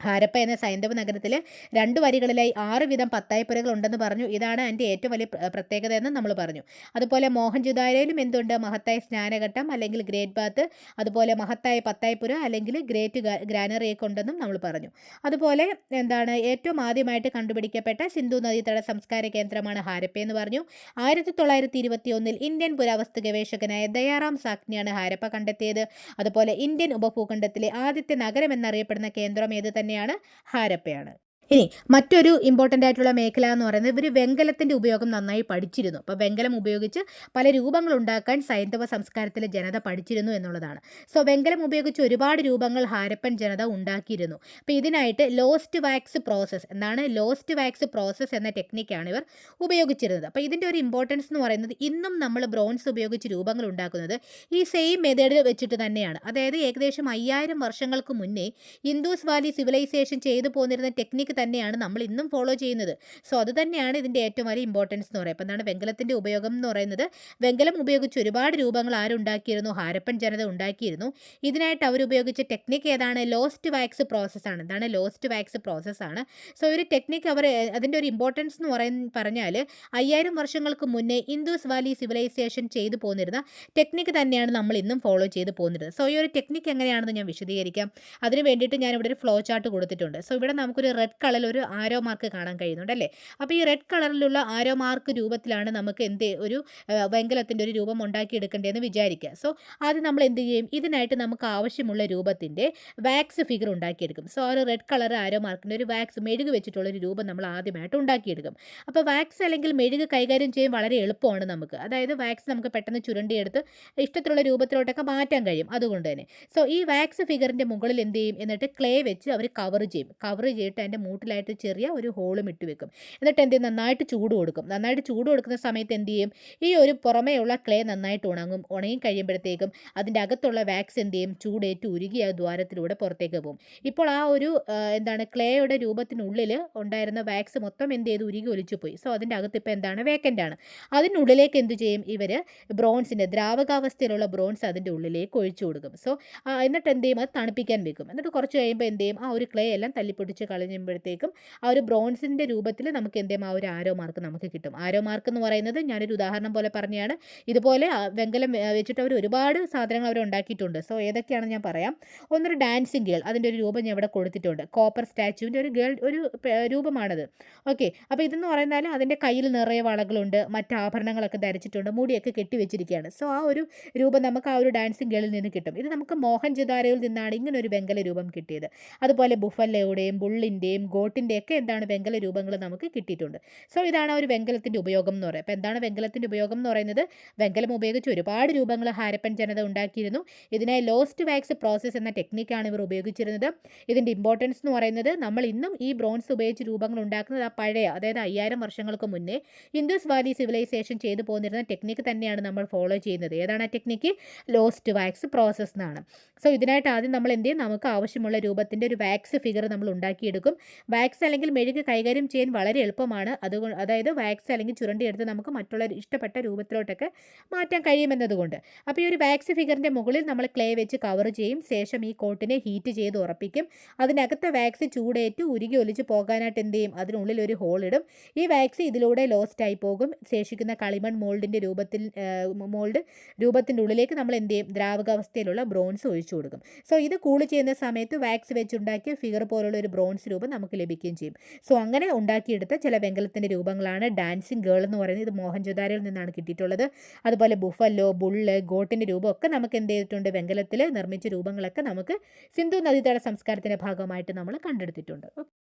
ഹാരപ്പ എന്ന സൈന്ധവ നഗരത്തിൽ 2 വരികളിലായി 6 വീതം പത്തായ്പുരകൾ ഉണ്ടെന്ന് പറഞ്ഞു. ഇതാണ് അതിൻ്റെ ഏറ്റവും വലിയ പ്രത്യേകത എന്ന് നമ്മൾ പറഞ്ഞു. അതുപോലെ മോഹൻജൊദാരോയിലും എന്തുണ്ട്? മഹത്തായ സ്നാനഘട്ടം അല്ലെങ്കിൽ ഗ്രേറ്റ് ബാത്ത്, അതുപോലെ മഹത്തായ പത്തായ്പുര അല്ലെങ്കിൽ ഗ്രേറ്റ് ഗ്രാനറിയൊക്കെ ഉണ്ടെന്നും നമ്മൾ പറഞ്ഞു. അതുപോലെ എന്താണ്? ഏറ്റവും ആദ്യമായിട്ട് കണ്ടുപിടിക്കപ്പെട്ട സിന്ധു നദീതട സംസ്കാര കേന്ദ്രമാണ് ഹാരപ്പ എന്ന് പറഞ്ഞു. 1921 ഇന്ത്യൻ പുരാവസ്തു ഗവേഷകനായ ദയാറാം സാഹ്നിയാണ് ഹാരപ്പ കണ്ടെത്തിയത്. അതുപോലെ ഇന്ത്യൻ ഉപഭൂഖണ്ഡത്തിലെ ആദ്യത്തെ നഗരം എന്നറിയപ്പെടുന്ന കേന്ദ്രം ഏത് തന്നെയാണ്? ഹാരപ്പയാണ്. ഇനി മറ്റൊരു ഇമ്പോർട്ടൻ്റ് ആയിട്ടുള്ള മേഖല എന്ന് പറയുന്നത് ഇവർ വെങ്കലത്തിൻ്റെ ഉപയോഗം നന്നായി പഠിച്ചിരുന്നു. അപ്പോൾ വെങ്കലം ഉപയോഗിച്ച് പല രൂപങ്ങൾ ഉണ്ടാക്കാൻ സൈന്ധവ സംസ്കാരത്തിലെ ജനത പഠിച്ചിരുന്നു എന്നുള്ളതാണ്. സോ വെങ്കലം ഉപയോഗിച്ച് ഒരുപാട് രൂപങ്ങൾ ഹാരപ്പൻ ജനത ഉണ്ടാക്കിയിരുന്നു. അപ്പോൾ ഇതിനായിട്ട് ലോസ്റ്റ് വാക്സ് പ്രോസസ്സ്, എന്താണ് ലോസ്റ്റ് വാക്സ് പ്രോസസ്സ് എന്ന ടെക്നിക്കാണ് ഇവർ ഉപയോഗിച്ചിരുന്നത്. അപ്പോൾ ഇതിൻ്റെ ഒരു ഇമ്പോർട്ടൻസ് എന്ന് പറയുന്നത് ഇന്നും നമ്മൾ ബ്രോൺസ് ഉപയോഗിച്ച് രൂപങ്ങൾ ഉണ്ടാക്കുന്നത് ഈ സെയിം മെത്തേഡ് വെച്ചിട്ട് തന്നെയാണ്. അതായത് ഏകദേശം 5000 വർഷങ്ങൾക്ക് മുന്നേ ഇൻഡസ് വാലി സിവിലൈസേഷൻ ചെയ്തു പോന്നിരുന്ന ടെക്നിക്ക് തന്നെയാണ് നമ്മൾ ഇന്നും ഫോളോ ചെയ്യുന്നത്. സോ അത് തന്നെയാണ് ഇതിൻ്റെ ഏറ്റവും വലിയ ഇമ്പോർട്ടൻസ് എന്ന് പറയുന്നത്. അപ്പോൾ എന്താണ് വെങ്കലത്തിൻ്റെ ഉപയോഗം എന്ന് പറയുന്നത്? വെങ്കലം ഉപയോഗിച്ച് ഒരുപാട് രൂപങ്ങൾ ആരുണ്ടാക്കിയിരുന്നു? ഹാരപ്പൻ ജനത ഉണ്ടാക്കിയിരുന്നു. ഇതിനായിട്ട് അവർ ഉപയോഗിച്ച ടെക്നിക്ക് ഏതാണ്? ലോസ്റ്റ് വാക്സ് പ്രോസസ്സാണ്. എന്താണ്? ലോസ്റ്റ് വാക്സ് പ്രോസസ്സാണ്. സോ ഒരു ടെക്നിക്ക് അവർ അതിൻ്റെ ഒരു ഇമ്പോർട്ടൻസ് എന്ന് പറഞ്ഞാൽ 5000 വർഷങ്ങൾക്ക് മുന്നേ ഇൻഡസ് വാലി സിവിലൈസേഷൻ ചെയ്തു പോന്നിരുന്ന ടെക്നിക്ക് തന്നെയാണ് നമ്മൾ ഇന്നും ഫോളോ ചെയ്ത് പോകുന്നത്. സോ ഈ ഒരു ടെക്നിക്ക് എങ്ങനെയാണെന്ന് ഞാൻ വിശദീകരിക്കാം. അതിന് വേണ്ടിയിട്ട് ഞാനിവിടെ ഒരു ഫ്ലോ ചാർട്ട് കൊടുത്തിട്ടുണ്ട്. സോ ഇവിടെ നമുക്കൊരു റെഡ് കളറിൽ ഒരു ആരോ മാർക്ക് കാണാൻ കഴിയുന്നുണ്ട് അല്ലേ? അപ്പോൾ ഈ റെഡ് കളറിലുള്ള ആരോ മാർക്ക് രൂപത്തിലാണ് നമുക്ക് ഒരു വെങ്കലത്തിൻ്റെ ഒരു രൂപം ഉണ്ടാക്കിയെടുക്കേണ്ടതെന്ന് വിചാരിക്കുക. സോ ആദ്യം നമ്മൾ എന്ത് ചെയ്യും? ഇതിനായിട്ട് നമുക്ക് ആവശ്യമുള്ള രൂപത്തിൻ്റെ വാക്സ് ഫിഗർ ഉണ്ടാക്കിയെടുക്കും. സോ ആ ഒരു റെഡ് കളർ ആരോ മാർക്കിൻ്റെ ഒരു വാക്സ് മെഴുക് വെച്ചിട്ടുള്ളൊരു രൂപം നമ്മൾ ആദ്യമായിട്ട് ഉണ്ടാക്കിയെടുക്കും. അപ്പോൾ വാക്സ് അല്ലെങ്കിൽ മെഴുക് കൈകാര്യം ചെയ്യാൻ വളരെ എളുപ്പമാണ് നമുക്ക്. അതായത് വാക്സ് നമുക്ക് പെട്ടെന്ന് ചുരുണ്ടിയെടുത്ത് ഇഷ്ടത്തിലുള്ള രൂപത്തിലോട്ടൊക്കെ മാറ്റാൻ കഴിയും. അതുകൊണ്ട് തന്നെ സോ ഈ വാക്സ് ഫിഗറിൻ്റെ മുകളിൽ എന്ത് ചെയ്യും? എന്നിട്ട് ക്ലേ വെച്ച് അവർ കവർ ചെയ്യും. കവർ ചെയ്തിട്ട് അതിൻ്റെ മൂട്ടിലായിട്ട് ചെറിയ ഒരു ഹോളും ഇട്ട് വെക്കും. എന്നിട്ട് എന്ത് ചെയ്യും? നന്നായിട്ട് ചൂട് കൊടുക്കും. നന്നായിട്ട് ചൂട് കൊടുക്കുന്ന സമയത്ത് എന്ത് ചെയ്യും? ഈ ഒരു പുറമേയുള്ള ക്ലേ നന്നായിട്ട് ഉണങ്ങി കഴിയുമ്പോഴത്തേക്കും അതിൻ്റെ അകത്തുള്ള വാക്സ് എന്ത് ചെയ്യും? ചൂടേറ്റ് ഉരുകി ആ ദ്വാരത്തിലൂടെ പുറത്തേക്ക് പോകും. ഇപ്പോൾ ആ ഒരു ക്ലേയുടെ രൂപത്തിനുള്ളിൽ ഉണ്ടായിരുന്ന വാക്സ് മൊത്തം എന്ത് ചെയ്തു? ഉരുകി ഒലിച്ചു പോയി. സോ അതിൻ്റെ അകത്ത് ഇപ്പോൾ എന്താണ്? വേക്കൻ്റ് ആണ്. അതിനുള്ളിലേക്ക് എന്ത് ചെയ്യും? ഇവർ ബ്രോൺസിൻ്റെ ദ്രാവകാവസ്ഥയിലുള്ള ബ്രോൺസ് അതിൻ്റെ ഉള്ളിലേക്ക് ഒഴിച്ചു കൊടുക്കും. സോ എന്നിട്ട് എന്ത് ചെയ്യും? അത് തണുപ്പിക്കാൻ വെക്കും. എന്നിട്ട് കുറച്ച് കഴിയുമ്പോൾ എന്ത് ചെയ്യും? ആ ഒരു ക്ലേ എല്ലാം തല്ലിപ്പൊട്ടിച്ച് കളയുമ്പോഴത്തേക്കും ആ ഒരു ബ്രോൺസിൻ്റെ രൂപത്തിൽ നമുക്ക് എന്ത് ചെയ്യും? ആ ഒരു ആരോ മാർക്ക് നമുക്ക് കിട്ടും. ആരോ മാർക്ക് എന്ന് പറയുന്നത് ഞാനൊരു ഉദാഹരണം പോലെ പറഞ്ഞതാണ്. ഇതുപോലെ വെങ്കലം വെച്ചിട്ട് അവർ ഒരുപാട് സാധനങ്ങൾ അവർ ഉണ്ടാക്കിയിട്ടുണ്ട്. സോ ഏതൊക്കെയാണെന്ന് ഞാൻ പറയാം. ഒന്നൊരു ഡാൻസിങ് ഗേൾ, അതിൻ്റെ ഒരു രൂപം ഞാൻ ഇവിടെ കൊടുത്തിട്ടുണ്ട്. കോപ്പർ സ്റ്റാച്യുവിൻ്റെ ഒരു രൂപമാണത്. ഓക്കെ, അപ്പോൾ ഇതെന്ന് പറഞ്ഞാൽ അതിൻ്റെ കയ്യിൽ നിറയെ വളകളുണ്ട്, മറ്റ് ആഭരണങ്ങളൊക്കെ ധരിച്ചിട്ടുണ്ട്, മുടിയൊക്കെ കെട്ടിവെച്ചിരിക്കുകയാണ്. സോ ആ ഒരു രൂപം നമുക്ക് ആ ഒരു ഡാൻസിങ് ഗേളിൽ നിന്ന് കിട്ടും. ഇത് നമുക്ക് മോഹൻജൊദാരോയിൽ നിന്നാണ് ഇങ്ങനെ ഒരു വെങ്കല രൂപം കിട്ടിയത്. അതുപോലെ ബുഫലോയുടെയും ബുള്ളിൻ്റെയും ഗോട്ടിൻ്റെയൊക്കെ എന്താണ് വെങ്കല രൂപങ്ങൾ നമുക്ക് കിട്ടിയിട്ടുണ്ട്. സോ ഇതാണ് ഒരു വെങ്കലത്തിൻ്റെ ഉപയോഗം എന്ന് പറയുന്നത്. അപ്പോൾ എന്താണ് വെങ്കലത്തിൻ്റെ ഉപയോഗം എന്ന് പറയുന്നത്? വെങ്കലം ഉപയോഗിച്ച് ഒരുപാട് രൂപങ്ങൾ ഹാരപ്പൻ ജനത ഉണ്ടാക്കിയിരുന്നു. ഇതിനായി ലോസ്റ്റ് വാക്സ് പ്രോസസ്സ് എന്ന ടെക്നിക്കാണ് ഇവർ ഉപയോഗിച്ചിരുന്നത്. ഇതിൻ്റെ ഇമ്പോർട്ടൻസ് എന്ന് പറയുന്നത് നമ്മൾ ഇന്നും ഈ ബ്രോൺസ് ഉപയോഗിച്ച് രൂപങ്ങൾ ഉണ്ടാക്കുന്നത് ആ പഴയ, അതായത് 5000 വർഷങ്ങൾക്ക് മുന്നേ ഇൻഡസ് വാലി സിവിലൈസേഷൻ ചെയ്തു പോന്നിരുന്ന ടെക്നിക്ക് തന്നെയാണ് നമ്മൾ ഫോളോ ചെയ്യുന്നത്. ഏതാണ് ആ ടെക്നിക്ക്? ലോസ്റ്റ് വാക്സ് പ്രോസസ്സ് എന്നാണ്. സോ ഇതിനായിട്ട് ആദ്യം നമ്മൾ എന്ത് ചെയ്യും? നമുക്ക് ആവശ്യമുള്ള രൂപത്തിൻ്റെ ഒരു വാക്സ് ഫിഗർ നമ്മൾ ഉണ്ടാക്കിയെടുക്കും. വാക്സ് അല്ലെങ്കിൽ മെഴുക് കൈകാര്യം ചെയ്യാൻ വളരെ എളുപ്പമാണ്. അതായത് വാക്സ് അല്ലെങ്കിൽ ചുരണ്ടിയെടുത്ത് നമുക്ക് മറ്റുള്ള ഇഷ്ടപ്പെട്ട രൂപത്തിലോട്ടൊക്കെ മാറ്റാൻ കഴിയുമെന്നതുകൊണ്ട്. അപ്പോൾ ഈ ഒരു വാക്സ് ഫിഗറിൻ്റെ മുകളിൽ നമ്മൾ ക്ലേ വെച്ച് കവർ ചെയ്യും. ശേഷം ഈ കോട്ടിനെ ഹീറ്റ് ചെയ്ത് ഉറപ്പിക്കും. അതിനകത്ത് വാക്സ് ചൂടേറ്റ് ഉരുകി ഒലിച്ച് പോകാനായിട്ട് എന്ത് ചെയ്യും? അതിനുള്ളിൽ ഒരു ഹോൾ ഇടും. ഈ വാക്സ് ഇതിലൂടെ ലോസ്റ്റായി പോകും. ശേഷിക്കുന്ന കളിമൺ മോൾഡിൻ്റെ രൂപത്തിൻ്റെ ഉള്ളിലേക്ക് നമ്മൾ എന്ത് ചെയ്യും? ദ്രാവകാവസ്ഥയിലുള്ള ബ്രോൺസ് ഒഴിച്ചു കൊടുക്കും. സോ ഇത് കൂൾ ചെയ്യുന്ന സമയത്ത് വാക്സ് വെച്ചുണ്ടാക്കിയ ഫിഗർ പോലുള്ള ഒരു ബ്രോൺസ് രൂപം നമുക്ക് ലഭിക്കുകയും ചെയ്യും. സോ അങ്ങനെ ഉണ്ടാക്കിയെടുത്ത ചില വെങ്കലത്തിൻ്റെ രൂപങ്ങളാണ് ഡാൻസിങ് ഗേൾ എന്ന് പറയുന്നത്. ഇത് മോഹൻജൊദാരോയിൽ നിന്നാണ് കിട്ടിയിട്ടുള്ളത്. അതുപോലെ ബുഫല്ലോ, ബുള്ള്, ഗോട്ടിൻ്റെ രൂപമൊക്കെ നമുക്ക് എന്ത് ചെയ്തിട്ടുണ്ട്? വെങ്കലത്തിൽ നിർമ്മിച്ച രൂപങ്ങളൊക്കെ നമുക്ക് സിന്ധു നദീതട സംസ്കാരത്തിൻ്റെ ഭാഗമായിട്ട് നമ്മൾ കണ്ടെടുത്തിട്ടുണ്ട്.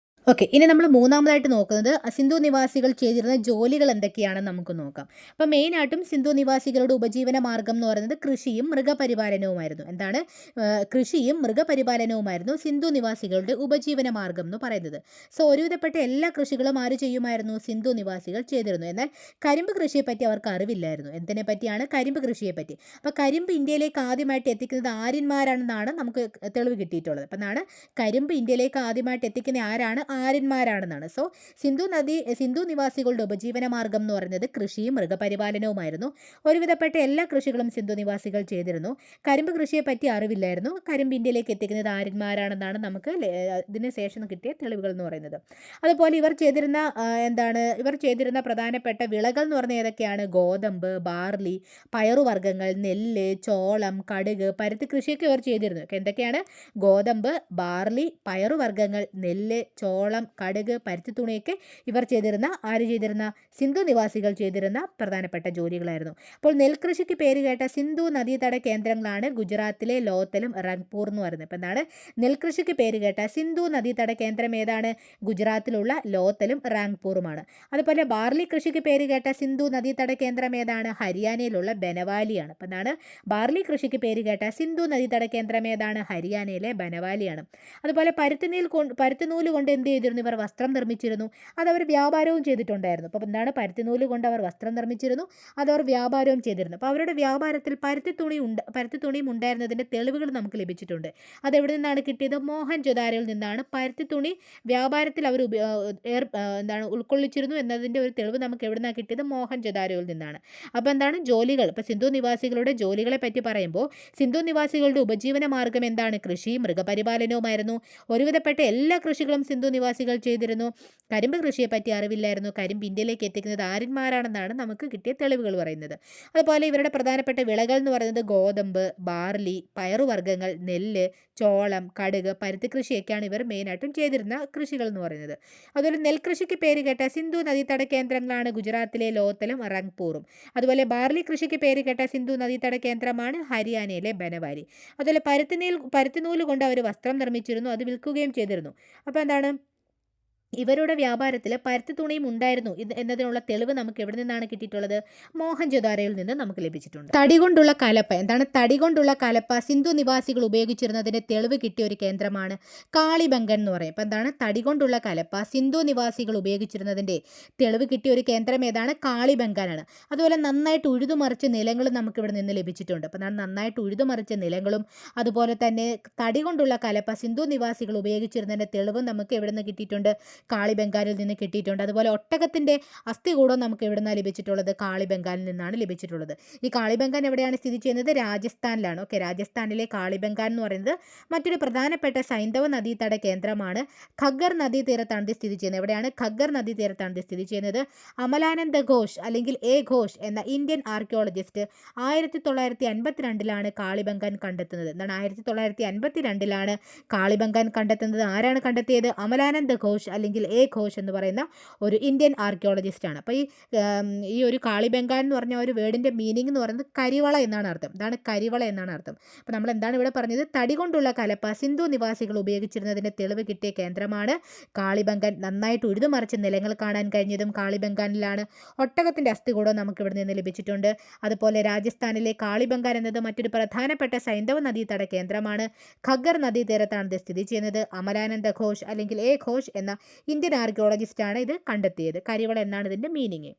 ഓക്കെ, ഇനി നമ്മൾ മൂന്നാമതായിട്ട് നോക്കുന്നത് സിന്ധു നിവാസികൾ ചെയ്തിരുന്ന ജോലികൾ എന്തൊക്കെയാണെന്ന് നമുക്ക് നോക്കാം. അപ്പോൾ മെയിനായിട്ടും സിന്ധു നിവാസികളുടെ ഉപജീവന മാർഗം എന്ന് പറയുന്നത് കൃഷിയും മൃഗപരിപാലനവുമായിരുന്നു. എന്താണ്? കൃഷിയും മൃഗപരിപാലനവുമായിരുന്നു സിന്ധു നിവാസികളുടെ ഉപജീവന മാർഗം എന്ന് പറയുന്നത്. സോ ഒരുവിധപ്പെട്ട എല്ലാ കൃഷികളും ആര് ചെയ്യുമായിരുന്നു? സിന്ധു നിവാസികൾ ചെയ്തിരുന്നു. എന്നാൽ കരിമ്പ് കൃഷിയെപ്പറ്റി അവർക്ക് അറിവില്ലായിരുന്നു. എന്തിനെ പറ്റിയാണ്? കരിമ്പ് കൃഷിയെപ്പറ്റി. അപ്പോൾ കരിമ്പ് ഇന്ത്യയിലേക്ക് ആദ്യമായിട്ട് എത്തിക്കുന്നത് ആര്യന്മാരാണെന്നാണ് നമുക്ക് തെളിവ് കിട്ടിയിട്ടുള്ളത്. അപ്പം എന്താണ്? കരിമ്പ് ഇന്ത്യയിലേക്ക് ആദ്യമായിട്ട് എത്തിക്കുന്ന ആരാണ്? ആര്യന്മാരാണെന്നാണ്. സോ സിന്ധു നിവാസികളുടെ ഉപജീവന മാർഗം എന്ന് പറയുന്നത് കൃഷിയും മൃഗപരിപാലനവുമായിരുന്നു. ഒരുവിധപ്പെട്ട എല്ലാ കൃഷികളും സിന്ധു നിവാസികൾ ചെയ്തിരുന്നു. കരിമ്പ് കൃഷിയെ പറ്റി അറിവില്ലായിരുന്നു. കരിമ്പ് ഇന്ത്യയിലേക്ക് എത്തിക്കുന്നത് ആര്യന്മാരാണെന്നാണ് നമുക്ക് ഇതിന് ശേഷം കിട്ടിയ തെളിവുകൾ എന്ന് പറയുന്നത്. അതുപോലെ ഇവർ ചെയ്തിരുന്ന പ്രധാനപ്പെട്ട വിളകൾ എന്ന് പറഞ്ഞാൽ ഏതൊക്കെയാണ്? ഗോതമ്പ്, ബാർലി, പയറുവർഗ്ഗങ്ങൾ, നെല്ല്, ചോളം, കടുക്, പരുത്തി കൃഷിയൊക്കെ ഇവർ ചെയ്തിരുന്നു. എന്തൊക്കെയാണ്? ഗോതമ്പ്, ബാർലി, പയറുവർഗ്ഗങ്ങൾ, നെല്ല്, ചോളം, കടുക്, പരുത്തിത്തുണിയൊക്കെ ഇവർ ചെയ്തിരുന്ന സിന്ധു നിവാസികൾ ചെയ്തിരുന്ന പ്രധാനപ്പെട്ട ജോലികളായിരുന്നു. അപ്പോൾ നെൽകൃഷിക്ക് പേര് കേട്ട സിന്ധു നദീതട കേന്ദ്രങ്ങളാണ് ഗുജറാത്തിലെ ലോത്തലും റംഗ്പൂർ എന്ന് പറയുന്നത്. അപ്പോൾ എന്താണ്? നെൽകൃഷിക്ക് പേര് കേട്ട സിന്ധു നദീതട കേന്ദ്രം ഏതാണ്? ഗുജറാത്തിലുള്ള ലോത്തലും റാങ്പൂറുമാണ്. അതുപോലെ ബാർലി കൃഷിക്ക് പേര് കേട്ട സിന്ധു നദീതട കേന്ദ്രം ഏതാണ്? ഹരിയാനയിലുള്ള ബനവാലിയാണ്. അപ്പോൾ എന്താണ്? ബാർലി കൃഷിക്ക് പേര് കേട്ട സിന്ധു നദീതട കേന്ദ്രം ഏതാണ്? ഹരിയാനയിലെ ബനവാലിയാണ്. അതുപോലെ പരുത്തിനൂല് കൊണ്ട് എന്ത് ചെയ്തിരുന്നു? ഇവർ വസ്ത്രം നിർമ്മിച്ചിരുന്നു. അതവർ വ്യാപാരവും ചെയ്തിട്ടുണ്ടായിരുന്നു. അപ്പോൾ എന്താണ്? പരുത്തിനൂല് കൊണ്ട് അവർ വസ്ത്രം നിർമ്മിച്ചിരുന്നു, അതവർ വ്യാപാരവും ചെയ്തിരുന്നു. അപ്പോൾ അവരുടെ വ്യാപാരത്തിൽ പരുത്തിത്തുണിയും ഉണ്ടായിരുന്നതിൻ്റെ തെളിവുകൾ നമുക്ക് ലഭിച്ചിട്ടുണ്ട്. അതെവിടെ നിന്നാണ് കിട്ടിയത്? മോഹൻജൊദാരോയിൽ നിന്നാണ് പരുത്തിത്തുണി വ്യാപാരത്തിൽ അവർ ഉൾക്കൊള്ളിച്ചിരുന്നു എന്നതിൻ്റെ ഒരു തെളിവ് നമുക്ക് എവിടെ നിന്നാണ് കിട്ടിയത്? മോഹൻജൊദാരോയിൽ നിന്നാണ്. അപ്പോൾ എന്താണ്? ജോലികൾ. ഇപ്പോൾ സിന്ധു നിവാസികളുടെ ജോലികളെ പറ്റി പറയുമ്പോൾ സിന്ധു നിവാസികളുടെ ഉപജീവന മാർഗം എന്താണ്? കൃഷിയും മൃഗപരിപാലനവുമായിരുന്നു. ഒരുവിധപ്പെട്ട എല്ലാ കൃഷികളും സിന്ധു നിവാസികൾ ചെയ്തിരുന്നു. കരിമ്പ് കൃഷിയെ പറ്റി അറിവില്ലായിരുന്നു. കരിമ്പ് ഇന്ത്യയിലേക്ക് എത്തിക്കുന്നത് ആര്യന്മാരാണെന്നാണ് നമുക്ക് കിട്ടിയ തെളിവുകൾ പറയുന്നത്. അതുപോലെ ഇവരുടെ പ്രധാനപ്പെട്ട വിളകൾ എന്ന് പറയുന്നത് ഗോതമ്പ്, ബാർലി, പയറുവർഗ്ഗങ്ങൾ, നെല്ല്, ചോളം, കടുക്, പരുത്തി കൃഷിയൊക്കെയാണ് ഇവർ മെയിനായിട്ടും ചെയ്തിരുന്ന കൃഷികൾ എന്ന് പറയുന്നത്. അതുപോലെ നെൽകൃഷിക്ക് പേര് കേട്ട സിന്ധു നദീതട കേന്ദ്രങ്ങളാണ് ഗുജറാത്തിലെ ലോത്തലും റംഗ്പൂറും. അതുപോലെ ബാർലി കൃഷിക്ക് പേര് കേട്ട സിന്ധു നദീതട കേന്ദ്രമാണ് ഹരിയാനയിലെ ബനവാലി. അതുപോലെ പരുത്തിനൂല് കൊണ്ട് അവർ വസ്ത്രം നിർമ്മിച്ചിരുന്നു, അത് വിൽക്കുകയും ചെയ്തിരുന്നു. അപ്പോൾ എന്താണ്? ഇവരുടെ വ്യാപാരത്തിൽ പരുത്തിത്തുണിയും ഉണ്ടായിരുന്നു എന്നതിനുള്ള തെളിവ് നമുക്ക് എവിടെ നിന്നാണ് കിട്ടിയിട്ടുള്ളത്? മോഹൻജൊദാരോയിൽ നിന്ന് നമുക്ക് ലഭിച്ചിട്ടുണ്ട്. തടി കൊണ്ടുള്ള കലപ്പ. എന്താണ് തടി കൊണ്ടുള്ള കലപ്പ? സിന്ധു നിവാസികൾ ഉപയോഗിച്ചിരുന്നതിൻ്റെ തെളിവ് കിട്ടിയ ഒരു കേന്ദ്രമാണ് കാളിബംഗൻ എന്ന് പറയും. അപ്പോൾ എന്താണ്? തടി കൊണ്ടുള്ള കലപ്പ സിന്ധു നിവാസികൾ ഉപയോഗിച്ചിരുന്നതിൻ്റെ തെളിവ് കിട്ടിയ ഒരു കേന്ദ്രം ഏതാണ്? കാളിബംഗനാണ്. അതുപോലെ നന്നായിട്ട് ഉഴുതുമറിച്ച നിലങ്ങളും നമുക്ക് ഇവിടെ നിന്ന് ലഭിച്ചിട്ടുണ്ട്. അപ്പോൾ നന്നായിട്ട് ഉഴുതുമറിച്ച നിലങ്ങളും അതുപോലെ തന്നെ തടി കൊണ്ടുള്ള കലപ്പ സിന്ധു നിവാസികൾ ഉപയോഗിച്ചിരുന്നതിൻ്റെ തെളിവും നമുക്ക് എവിടെ നിന്ന് കിട്ടിയിട്ടുണ്ട്? കാളിബംഗാനിൽ നിന്ന് കിട്ടിയിട്ടുണ്ട്. അതുപോലെ ഒട്ടകത്തിൻ്റെ അസ്ഥികൂടം നമുക്ക് എവിടെ നിന്നാണ് ലഭിച്ചിട്ടുള്ളത്? കാളിബംഗാനിൽ നിന്നാണ് ലഭിച്ചിട്ടുള്ളത്. ഈ കാളിബംഗാൻ എവിടെയാണ് സ്ഥിതി ചെയ്യുന്നത്? രാജസ്ഥാനിലാണ്. ഓക്കെ, രാജസ്ഥാനിലെ കാളിബംഗാൻ എന്ന് പറയുന്നത് മറ്റൊരു പ്രധാനപ്പെട്ട സൈന്ധവ നദീതട കേന്ദ്രമാണ്. ഖഗ്ഗർ നദീതീരത്താണ് സ്ഥിതി ചെയ്യുന്നത്. എവിടെയാണ്? ഖഗ്ഗർ നദീതീരത്താണ് സ്ഥിതി ചെയ്യുന്നത്. അമലാനന്ദ ഘോഷ് അല്ലെങ്കിൽ എ ഘോഷ് എന്ന ഇന്ത്യൻ ആർക്കിയോളജിസ്റ്റ് 1952 കാളിബംഗാൻ കണ്ടെത്തുന്നത്. എന്താണ്? 1952 കാളിബംഗാൻ കണ്ടെത്തുന്നത്. ആരാണ് കണ്ടെത്തിയത്? അമലാനന്ദ ഘോഷ് അല്ലെങ്കിൽ അല്ലെങ്കിൽ എ ഘോഷ് എന്ന് പറയുന്ന ഒരു ഇന്ത്യൻ ആർക്കിയോളജിസ്റ്റാണ്. അപ്പോൾ ഈ ഒരു കാളിബംഗാൻ എന്ന് പറഞ്ഞ ഒരു വേർഡിൻ്റെ മീനിങ് എന്ന് പറയുന്നത് കരിവള എന്നാണ് അർത്ഥം. ഇതാണ് കരിവള എന്നാണ് അർത്ഥം. അപ്പോൾ നമ്മൾ എന്താണ് ഇവിടെ പറഞ്ഞത്? തടി കൊണ്ടുള്ള കലപ്പ സിന്ധു നിവാസികൾ ഉപയോഗിച്ചിരുന്നതിൻ്റെ തെളിവ് കിട്ടിയ കേന്ദ്രമാണ് കാളിബംഗൻ. നന്നായിട്ട് ഉഴുതുമറിച്ച് നിലങ്ങൾ കാണാൻ കഴിഞ്ഞതും കാളിബംഗാനിലാണ്. ഒട്ടകത്തിൻ്റെ അസ്ഥികൂടം നമുക്ക് ഇവിടെ നിന്ന് ലഭിച്ചിട്ടുണ്ട്. അതുപോലെ രാജസ്ഥാനിലെ കാളിബംഗാൻ എന്നത് മറ്റൊരു പ്രധാനപ്പെട്ട സൈന്ധവ നദീതട കേന്ദ്രമാണ്. ഖഗ്ഗർ നദീതീരത്താണ് ഇത് സ്ഥിതി ചെയ്യുന്നത്. അമലാനന്ദ ഘോഷ് അല്ലെങ്കിൽ എ ഘോഷ് എന്ന ഇന്ത്യൻ ആർക്കിയോളജിസ്റ്റാണ് ഇത് കണ്ടെത്തിയത്. കരിവള എന്നാണ് ഇതിൻ്റെ മീനിങ്.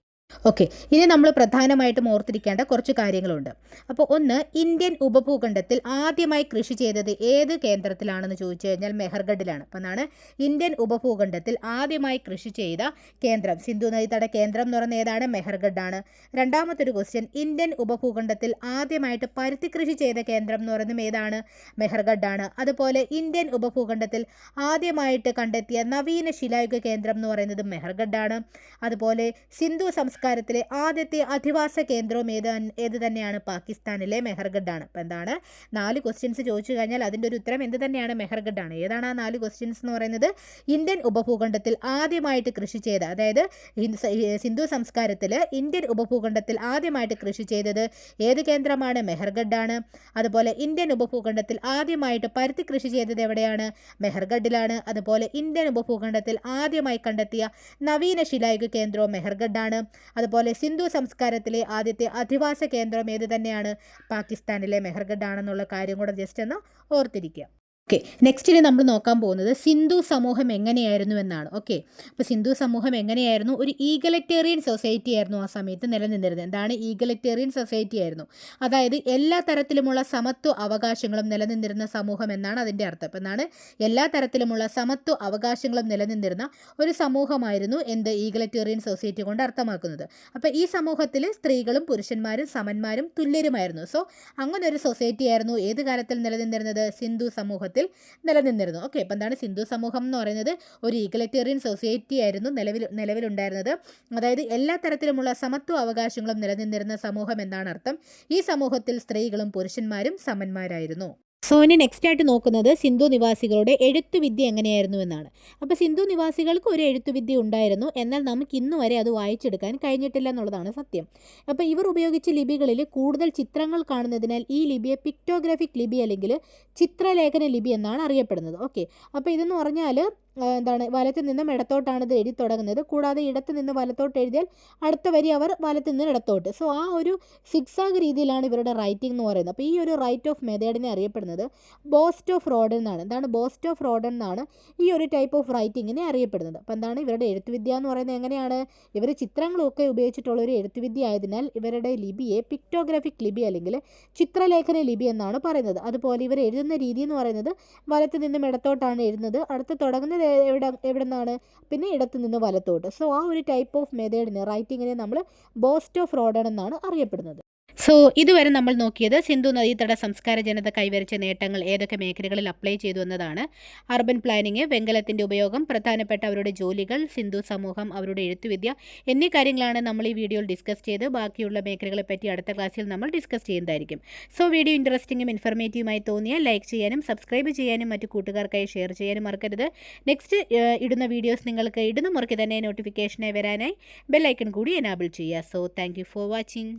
ഓക്കെ, ഇനി നമ്മൾ പ്രധാനമായിട്ടും ഓർത്തിരിക്കേണ്ട കുറച്ച് കാര്യങ്ങളുണ്ട്. അപ്പോൾ ഒന്ന്, ഇന്ത്യൻ ഉപഭൂഖണ്ഡത്തിൽ ആദ്യമായി കൃഷി ചെയ്തത് ഏത് കേന്ദ്രത്തിലാണെന്ന് ചോദിച്ചു കഴിഞ്ഞാൽ മെഹർഗഡിലാണ്. അപ്പം എന്നാണ് ഇന്ത്യൻ ഉപഭൂഖണ്ഡത്തിൽ ആദ്യമായി കൃഷി ചെയ്ത കേന്ദ്രം, സിന്ധു നദീതട കേന്ദ്രം എന്ന് പറയുന്നത് ഏതാണ്? മെഹർഗഡാണ്. രണ്ടാമത്തൊരു ക്വസ്റ്റ്യൻ, ഇന്ത്യൻ ഉപഭൂഖണ്ഡത്തിൽ ആദ്യമായിട്ട് പരുത്തി കൃഷി ചെയ്ത കേന്ദ്രം എന്ന് പറയുന്നത് ഏതാണ്? മെഹർഗഡാണ്. അതുപോലെ ഇന്ത്യൻ ഉപഭൂഖണ്ഡത്തിൽ ആദ്യമായിട്ട് കണ്ടെത്തിയ നവീന ശിലായുഗ കേന്ദ്രം എന്ന് പറയുന്നത് മെഹർഗഡാണ്. അതുപോലെ സിന്ധു സംസ്കാരത്തിലെ ആദ്യത്തെ അധിവാസ കേന്ദ്രവും ഏത് തന്നെയാണ്? പാകിസ്ഥാനിലെ മെഹർഗഡാണ്. അപ്പോൾ എന്താണ്? 4 ക്വസ്റ്റ്യൻസ് ചോദിച്ചു കഴിഞ്ഞാൽ അതിൻ്റെ ഒരു ഉത്തരം എന്ത് തന്നെയാണ്? മെഹർഗഡാണ്. ഏതാണ് ആ 4 ക്വസ്റ്റ്യൻസ് എന്ന് പറയുന്നത്? ഇന്ത്യൻ ഉപഭൂഖണ്ഡത്തിൽ ആദ്യമായിട്ട് കൃഷി ചെയ്ത, അതായത് സിന്ധു സംസ്കാരത്തിൽ ഇന്ത്യൻ ഉപഭൂഖണ്ഡത്തിൽ ആദ്യമായിട്ട് കൃഷി ചെയ്തത് ഏത് കേന്ദ്രമാണ്? മെഹർഗഡാണ്. അതുപോലെ ഇന്ത്യൻ ഉപഭൂഖണ്ഡത്തിൽ ആദ്യമായിട്ട് പരുത്തി കൃഷി ചെയ്തത് എവിടെയാണ്? മെഹർഗഡിലാണ്. അതുപോലെ ഇന്ത്യൻ ഉപഭൂഖണ്ഡത്തിൽ ആദ്യമായി കണ്ടെത്തിയ നവീന ശിലായുഗ കേന്ദ്രവും മെഹർഗഡാണ്. അതുപോലെ സിന്ധു സംസ്കാരത്തിലെ ആദ്യത്തെ അധിവാസ കേന്ദ്രം ഏത് തന്നെയാണ്? പാകിസ്ഥാനിലെ മെഹർഗഡാണെന്നുള്ള കാര്യം കൂടെ ജസ്റ്റ് ഒന്ന് ഓർത്തിരിക്കുക. ഓക്കെ, നെക്സ്റ്റിന് നമ്മൾ നോക്കാൻ പോകുന്നത് സിന്ധു സമൂഹം എങ്ങനെയായിരുന്നു എന്നാണ്. ഓക്കെ, അപ്പോൾ സിന്ധു സമൂഹം എങ്ങനെയായിരുന്നു? ഒരു ഈഗലിറ്റേറിയൻ സൊസൈറ്റി ആയിരുന്നു ആ സമയത്ത് നിലനിന്നിരുന്നത്. എന്താണ്? ഈഗലിറ്റേറിയൻ സൊസൈറ്റി ആയിരുന്നു. അതായത് എല്ലാ തരത്തിലുമുള്ള സമത്വ അവകാശങ്ങളും നിലനിന്നിരുന്ന സമൂഹം എന്നാണ് അതിൻ്റെ അർത്ഥം. അപ്പോൾ എന്താണ്? എല്ലാ തരത്തിലുമുള്ള സമത്വ അവകാശങ്ങളും നിലനിന്നിരുന്ന ഒരു സമൂഹമായിരുന്നു എന്ത്? ഈഗലിറ്റേറിയൻ സൊസൈറ്റി കൊണ്ട് അർത്ഥമാക്കുന്നത്. അപ്പോൾ ഈ സമൂഹത്തിൽ സ്ത്രീകളും പുരുഷന്മാരും സമന്മാരും തുല്യരുമായിരുന്നു. സോ അങ്ങനെ ഒരു സൊസൈറ്റി ആയിരുന്നു ഏത് കാലത്തിൽ നിലനിന്നിരുന്നത്? സിന്ധു സമൂഹത്തിൽ നിലനിന്നിരുന്നു. ഓക്കെ, അപ്പം എന്താണ്? സിന്ധു സമൂഹം എന്ന് പറയുന്നത് ഒരു ഈഗലിറ്റേറിയൻ സൊസൈറ്റി ആയിരുന്നു നിലവിലുണ്ടായിരുന്നത്. അതായത് എല്ലാ തരത്തിലുമുള്ള സമത്വ അവകാശങ്ങളും നിലനിന്നിരുന്ന സമൂഹം എന്നാണ് അർത്ഥം. ഈ സമൂഹത്തിൽ സ്ത്രീകളും പുരുഷന്മാരും സമന്മാരായിരുന്നു. സോ ഇനി നെക്സ്റ്റ് ആയിട്ട് നോക്കുന്നത് സിന്ധു നിവാസികളുടെ എഴുത്തുവിദ്യ എങ്ങനെയായിരുന്നു എന്നാണ്. അപ്പോൾ സിന്ധു നിവാസികൾക്ക് ഒരു എഴുത്തുവിദ്യ ഉണ്ടായിരുന്നു, എന്നാൽ നമുക്ക് ഇന്ന് വരെ അത് വായിച്ചെടുക്കാൻ കഴിഞ്ഞിട്ടില്ല എന്നുള്ളതാണ് സത്യം. അപ്പോൾ ഇവർ ഉപയോഗിച്ച ലിപികളിൽ കൂടുതൽ ചിത്രങ്ങൾ കാണുന്നതിനാൽ ഈ ലിപിയെ പിക്ടോഗ്രാഫിക് ലിപി അല്ലെങ്കിൽ ചിത്രലേഖന ലിപി എന്നാണ് അറിയപ്പെടുന്നത്. ഓക്കെ, അപ്പോൾ ഇതെന്ന് പറഞ്ഞാൽ എന്താണ്? വലത്ത് നിന്നും ഇടത്തോട്ടാണ് ഇത് എഴുതി തുടങ്ങുന്നത്. കൂടാതെ ഇടത്ത് നിന്ന് വലത്തോട്ട് എഴുതിയാൽ അടുത്ത വരി അവർ വലത്ത് നിന്ന് ഇടത്തോട്ട്. സോ ആ ഒരു സിക്സാഗ് രീതിയിലാണ് ഇവരുടെ റൈറ്റിംഗ് എന്ന് പറയുന്നത്. അപ്പോൾ ഈ ഒരു റൈറ്റ് ഓഫ് മെത്തേഡിനെ അറിയപ്പെടുന്നത് ബോസ്റ്റ് ഓഫ് റോഡൻ എന്നാണ്. എന്താണ്? ബോസ്റ്റ് ഓഫ് റോഡൻ എന്നാണ് ഈ ഒരു ടൈപ്പ് ഓഫ് റൈറ്റിങ്ങിനെ അറിയപ്പെടുന്നത്. അപ്പോൾ എന്താണ്? ഇവരുടെ എഴുത്തുവിദ്യ എന്ന് പറയുന്നത് എങ്ങനെയാണ്? ഇവർ ചിത്രങ്ങളൊക്കെ ഉപയോഗിച്ചിട്ടുള്ള ഒരു എഴുത്തുവിദ്യ ആയതിനാൽ ഇവരുടെ ലിപിയെ പിക്ടോഗ്രാഫിക് ലിപി അല്ലെങ്കിൽ ചിത്രലേഖന ലിപി എന്നാണ് പറയുന്നത്. അതുപോലെ ഇവർ എഴുതുന്ന രീതി എന്ന് പറയുന്നത് വലത്ത് നിന്നും ഇടത്തോട്ടാണ് എഴുതുന്നത്. അടുത്ത് തുടങ്ങുന്നത് എവിടെ നിന്നാണ്? പിന്നെ ഇടത്ത് നിന്ന് വലത്തോട്ട്. സോ ആ ഒരു ടൈപ്പ് ഓഫ് മെത്തേഡിനെ, റൈറ്റിങ്ങിനെ നമ്മൾ ബോസ്റ്റ് ഓഫ് റോഡൻ എന്നാണ് അറിയപ്പെടുന്നത്. സോ ഇതുവരെ നമ്മൾ നോക്കിയത് സിന്ധു നദീതട സംസ്കാര ജനത കൈവരിച്ച നേട്ടങ്ങൾ ഏതൊക്കെ മേഖലകളിൽ അപ്ലൈ ചെയ്തു എന്നതാണ്. അർബൻ പ്ലാനിങ്, വെങ്കലത്തിൻ്റെ ഉപയോഗം, പ്രധാനപ്പെട്ട അവരുടെ ജോലികൾ, സിന്ധു സമൂഹം, അവരുടെ എഴുത്തുവിദ്യ എന്നീ കാര്യങ്ങളാണ് നമ്മൾ ഈ വീഡിയോയിൽ ഡിസ്കസ് ചെയ്ത് ബാക്കിയുള്ള മേഖലകളെ പറ്റി അടുത്ത ക്ലാസ്സിൽ നമ്മൾ ഡിസ്കസ് ചെയ്യുന്നതായിരിക്കും. സോ വീഡിയോ ഇൻട്രസ്റ്റിംഗും ഇൻഫർമേറ്റീവുമായി തോന്നിയാൽ ലൈക്ക് ചെയ്യാനും സബ്സ്ക്രൈബ് ചെയ്യാനും മറ്റു കൂട്ടുകാർക്കായി ഷെയർ ചെയ്യാനും മറക്കരുത്. നെക്സ്റ്റ് ഇടുന്ന വീഡിയോസ് നിങ്ങൾക്ക് ഇടുന്ന മുറയ്ക്ക് തന്നെ നോട്ടിഫിക്കേഷനായി വരാനായി ബെല്ലൈക്കൺ കൂടി എനാബിൾ ചെയ്യുക. So thank you for watching.